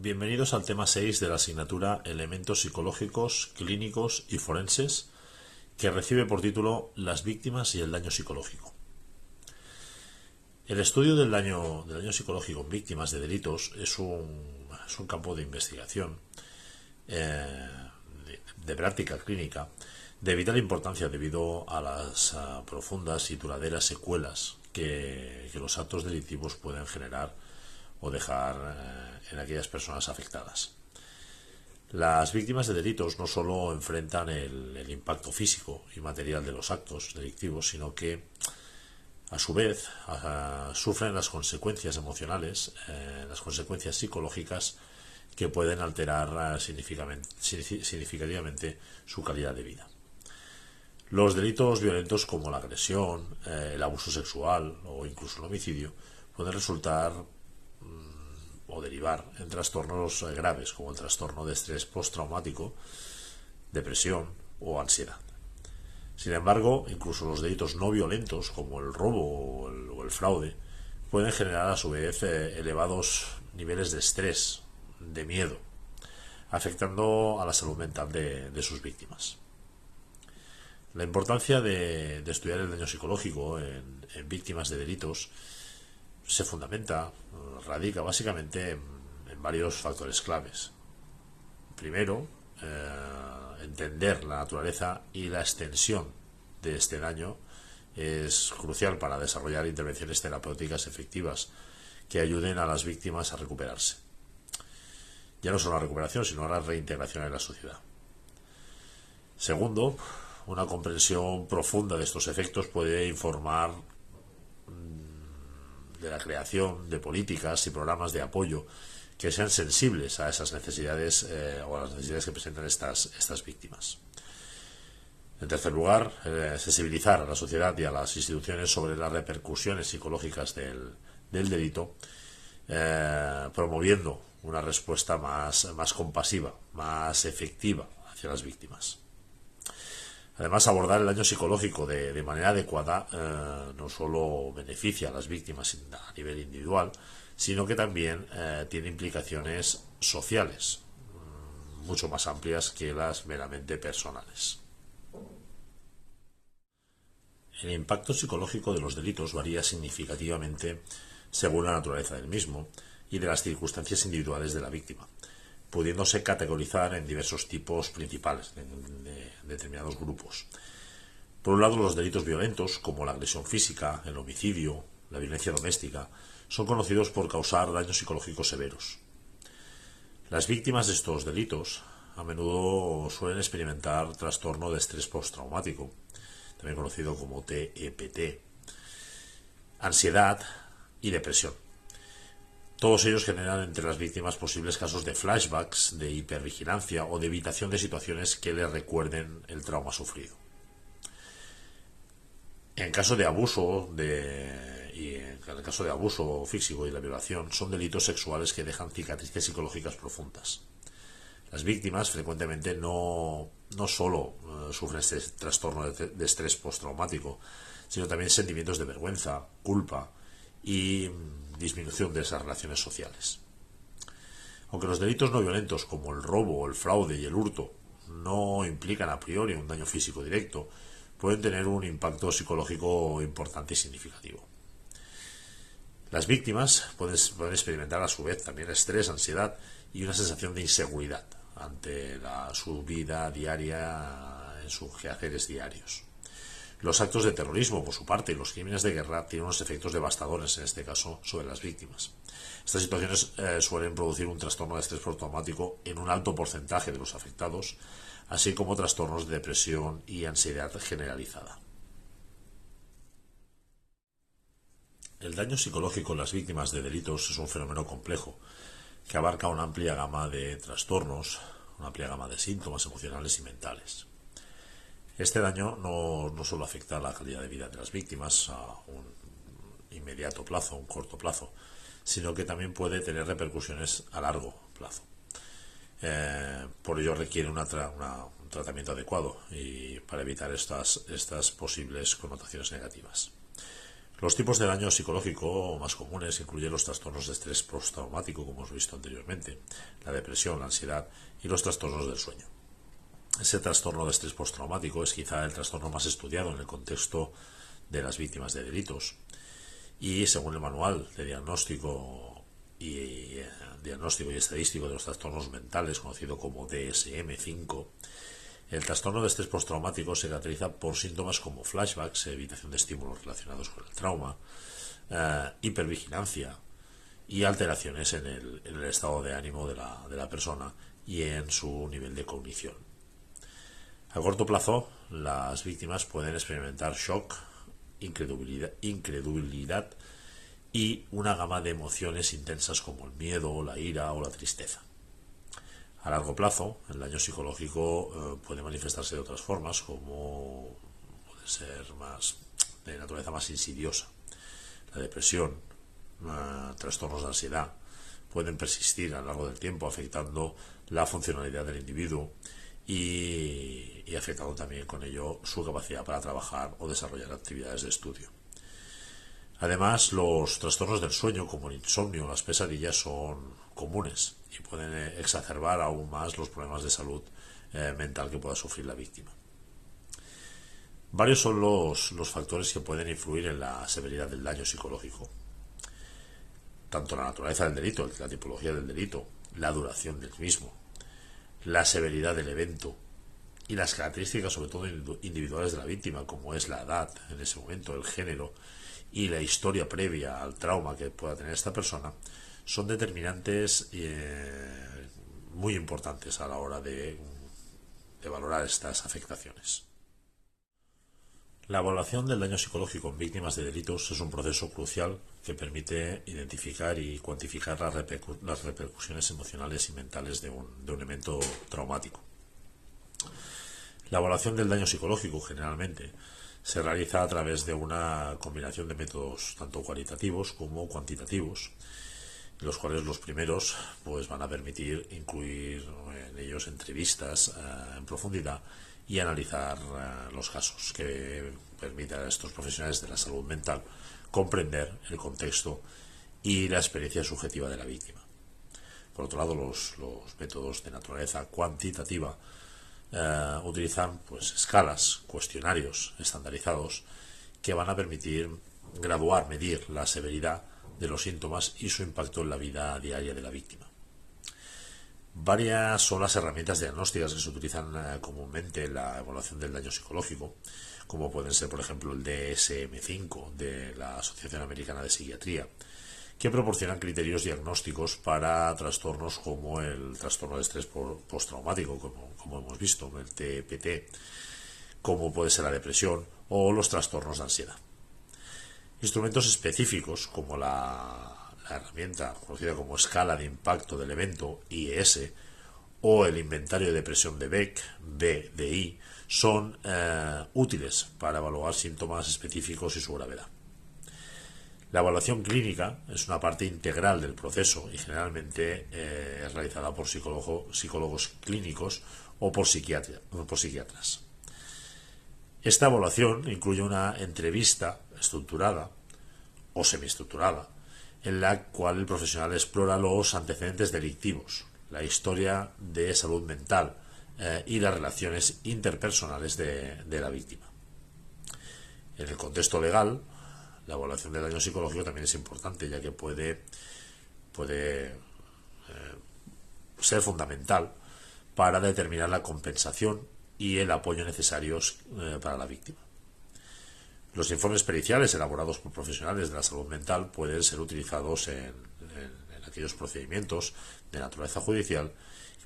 Bienvenidos al tema 6 de la asignatura Elementos psicológicos, clínicos y forenses, que recibe por título Las víctimas y el daño psicológico. El estudio del daño psicológico en víctimas de delitos es un campo de investigación de práctica clínica de vital importancia debido a las profundas y duraderas secuelas que los actos delictivos pueden generar o dejar en aquellas personas afectadas. Las víctimas de delitos no solo enfrentan el impacto físico y material de los actos delictivos, sino que a su vez sufren las consecuencias emocionales, las consecuencias psicológicas que pueden alterar significativamente su calidad de vida. Los delitos violentos como la agresión, el abuso sexual o incluso el homicidio pueden resultar o derivar en trastornos graves como el trastorno de estrés postraumático, depresión o ansiedad. Sin embargo, incluso los delitos no violentos como el robo o el fraude pueden generar a su vez elevados niveles de estrés, de miedo, afectando a la salud mental de sus víctimas. La importancia de estudiar el daño psicológico en víctimas de delitos se radica básicamente en varios factores claves. Primero, entender la naturaleza y la extensión de este daño es crucial para desarrollar intervenciones terapéuticas efectivas que ayuden a las víctimas a recuperarse. Ya no solo a la recuperación, sino a la reintegración en la sociedad. Segundo, una comprensión profunda de estos efectos puede informar de la creación de políticas y programas de apoyo que sean sensibles a esas necesidades o a las necesidades que presentan estas víctimas. En tercer lugar, sensibilizar a la sociedad y a las instituciones sobre las repercusiones psicológicas del delito, promoviendo una respuesta más compasiva, más efectiva hacia las víctimas. Además, abordar el daño psicológico de manera adecuada no solo beneficia a las víctimas a nivel individual, sino que también tiene implicaciones sociales mucho más amplias que las meramente personales. El impacto psicológico de los delitos varía significativamente según la naturaleza del mismo y de las circunstancias individuales de la víctima, pudiéndose categorizar en diversos tipos principales de determinados grupos. Por un lado, los delitos violentos, como la agresión física, el homicidio, la violencia doméstica, son conocidos por causar daños psicológicos severos. Las víctimas de estos delitos a menudo suelen experimentar trastorno de estrés postraumático, también conocido como TEPT, ansiedad y depresión. Todos ellos generan entre las víctimas posibles casos de flashbacks, de hipervigilancia o de evitación de situaciones que les recuerden el trauma sufrido. En caso de abuso físico y la violación, son delitos sexuales que dejan cicatrices psicológicas profundas. Las víctimas frecuentemente no solo sufren este trastorno de estrés postraumático, sino también sentimientos de vergüenza, culpa y disminución de esas relaciones sociales. Aunque los delitos no violentos como el robo, el fraude y el hurto no implican a priori un daño físico directo, pueden tener un impacto psicológico importante y significativo. Las víctimas pueden experimentar a su vez también estrés, ansiedad y una sensación de inseguridad ante su vida diaria, en sus quehaceres diarios. Los actos de terrorismo, por su parte, y los crímenes de guerra tienen unos efectos devastadores, en este caso, sobre las víctimas. Estas situaciones suelen producir un trastorno de estrés postraumático en un alto porcentaje de los afectados, así como trastornos de depresión y ansiedad generalizada. El daño psicológico en las víctimas de delitos es un fenómeno complejo que abarca una amplia gama de trastornos, una amplia gama de síntomas emocionales y mentales. Este daño no solo afecta a la calidad de vida de las víctimas a un inmediato plazo, un corto plazo, sino que también puede tener repercusiones a largo plazo. Por ello requiere un tratamiento adecuado y para evitar estas posibles connotaciones negativas. Los tipos de daño psicológico más comunes incluyen los trastornos de estrés postraumático, como hemos visto anteriormente, la depresión, la ansiedad y los trastornos del sueño. Ese trastorno de estrés postraumático es quizá el trastorno más estudiado en el contexto de las víctimas de delitos y según el manual de diagnóstico y estadístico de los trastornos mentales, conocido como DSM-5, el trastorno de estrés postraumático se caracteriza por síntomas como flashbacks, evitación de estímulos relacionados con el trauma, hipervigilancia y alteraciones en el estado de ánimo de la persona y en su nivel de cognición. A corto plazo, las víctimas pueden experimentar shock, incredulidad y una gama de emociones intensas como el miedo, la ira o la tristeza. A largo plazo, el daño psicológico puede manifestarse de otras formas, como puede ser más de naturaleza más insidiosa. La depresión, trastornos de ansiedad pueden persistir a lo largo del tiempo, afectando la funcionalidad del individuo y afectando también con ello su capacidad para trabajar o desarrollar actividades de estudio. Además, los trastornos del sueño, como el insomnio o las pesadillas, son comunes y pueden exacerbar aún más los problemas de salud mental que pueda sufrir la víctima. Varios son los factores que pueden influir en la severidad del daño psicológico. Tanto la naturaleza del delito, la tipología del delito, la duración del mismo, la severidad del evento y las características, sobre todo individuales de la víctima, como es la edad en ese momento, el género y la historia previa al trauma que pueda tener esta persona, son determinantes muy importantes a la hora de valorar estas afectaciones. La evaluación del daño psicológico en víctimas de delitos es un proceso crucial que permite identificar y cuantificar las repercusiones emocionales y mentales de un evento traumático. La evaluación del daño psicológico generalmente se realiza a través de una combinación de métodos tanto cualitativos como cuantitativos, los cuales los primeros pues van a permitir incluir en ellos entrevistas en profundidad y analizar los casos, que permitan a estos profesionales de la salud mental comprender el contexto y la experiencia subjetiva de la víctima. Por otro lado, los métodos de naturaleza cuantitativa utilizan pues escalas, cuestionarios estandarizados que van a permitir graduar, medir la severidad de los síntomas y su impacto en la vida diaria de la víctima. Varias son las herramientas diagnósticas que se utilizan comúnmente en la evaluación del daño psicológico, como pueden ser, por ejemplo, el DSM-5 de la Asociación Americana de Psiquiatría, que proporcionan criterios diagnósticos para trastornos como el trastorno de estrés postraumático, como hemos visto, el TPT, como puede ser la depresión o los trastornos de ansiedad. Instrumentos específicos como la herramienta conocida como escala de impacto del evento, IES, o el inventario de depresión de Beck, BDI, son útiles para evaluar síntomas específicos y su gravedad. La evaluación clínica es una parte integral del proceso y generalmente es realizada por psicólogos clínicos o por psiquiatras. Esta evaluación incluye una entrevista estructurada o semiestructurada, en la cual el profesional explora los antecedentes delictivos, la historia de salud mental y las relaciones interpersonales de la víctima. En el contexto legal, la evaluación del daño psicológico también es importante, ya que puede ser fundamental para determinar la compensación y el apoyo necesarios para la víctima. Los informes periciales elaborados por profesionales de la salud mental pueden ser utilizados en aquellos procedimientos de naturaleza judicial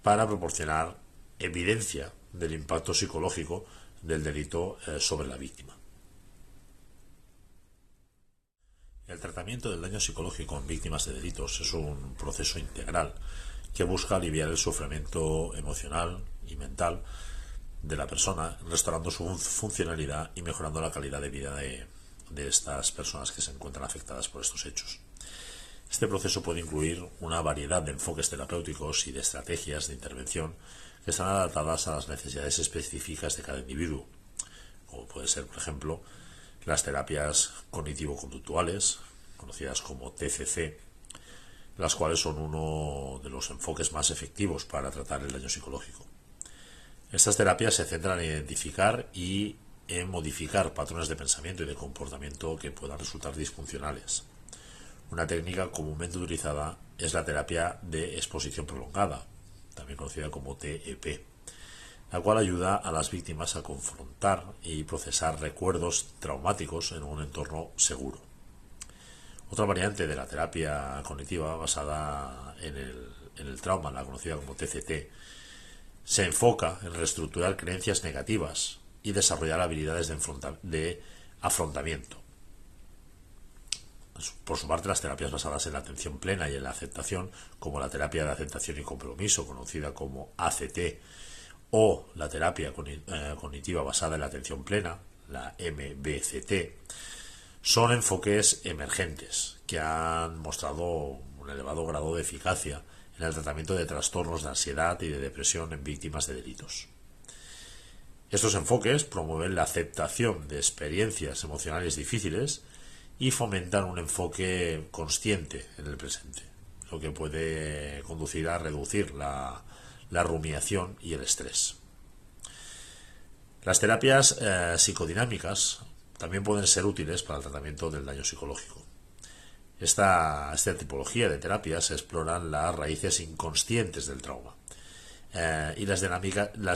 para proporcionar evidencia del impacto psicológico del delito sobre la víctima. El tratamiento del daño psicológico en víctimas de delitos es un proceso integral que busca aliviar el sufrimiento emocional y mental de la persona, restaurando su funcionalidad y mejorando la calidad de vida de estas personas que se encuentran afectadas por estos hechos. Este proceso puede incluir una variedad de enfoques terapéuticos y de estrategias de intervención que están adaptadas a las necesidades específicas de cada individuo, como puede ser, por ejemplo, las terapias cognitivo-conductuales, conocidas como TCC, las cuales son uno de los enfoques más efectivos para tratar el daño psicológico. Estas terapias se centran en identificar y en modificar patrones de pensamiento y de comportamiento que puedan resultar disfuncionales. Una técnica comúnmente utilizada es la terapia de exposición prolongada, también conocida como TEP, la cual ayuda a las víctimas a confrontar y procesar recuerdos traumáticos en un entorno seguro. Otra variante de la terapia cognitiva basada en el trauma, la conocida como TCT, se enfoca en reestructurar creencias negativas y desarrollar habilidades de afrontamiento. Por su parte, las terapias basadas en la atención plena y en la aceptación, como la terapia de aceptación y compromiso, conocida como ACT, o la terapia cognitiva basada en la atención plena, la MBCT, son enfoques emergentes que han mostrado un elevado grado de eficacia en el tratamiento de trastornos de ansiedad y de depresión en víctimas de delitos. Estos enfoques promueven la aceptación de experiencias emocionales difíciles y fomentan un enfoque consciente en el presente, lo que puede conducir a reducir la rumiación y el estrés. Las terapias psicodinámicas también pueden ser útiles para el tratamiento del daño psicológico. Esta tipología de terapias exploran las raíces inconscientes del trauma y las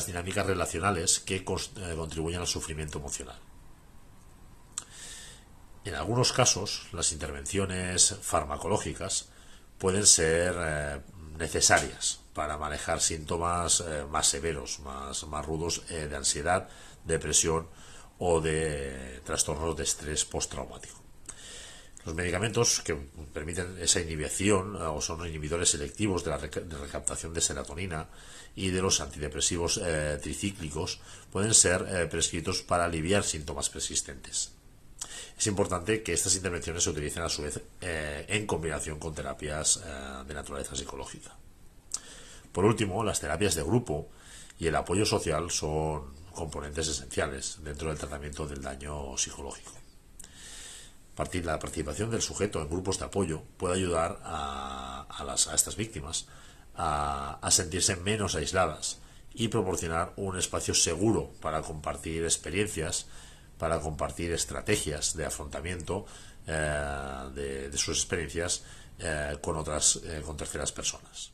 dinámicas relacionales que contribuyen al sufrimiento emocional. En algunos casos, las intervenciones farmacológicas pueden ser necesarias para manejar síntomas más severos, más rudos de ansiedad, depresión o de trastornos de estrés postraumático. Los medicamentos que permiten esa inhibición o son inhibidores selectivos de recaptación de serotonina y de los antidepresivos tricíclicos pueden ser prescritos para aliviar síntomas persistentes. Es importante que estas intervenciones se utilicen a su vez en combinación con terapias de naturaleza psicológica. Por último, las terapias de grupo y el apoyo social son componentes esenciales dentro del tratamiento del daño psicológico. La participación del sujeto en grupos de apoyo puede ayudar a estas víctimas a sentirse menos aisladas y proporcionar un espacio seguro para compartir experiencias, para compartir estrategias de afrontamiento de sus experiencias con terceras personas.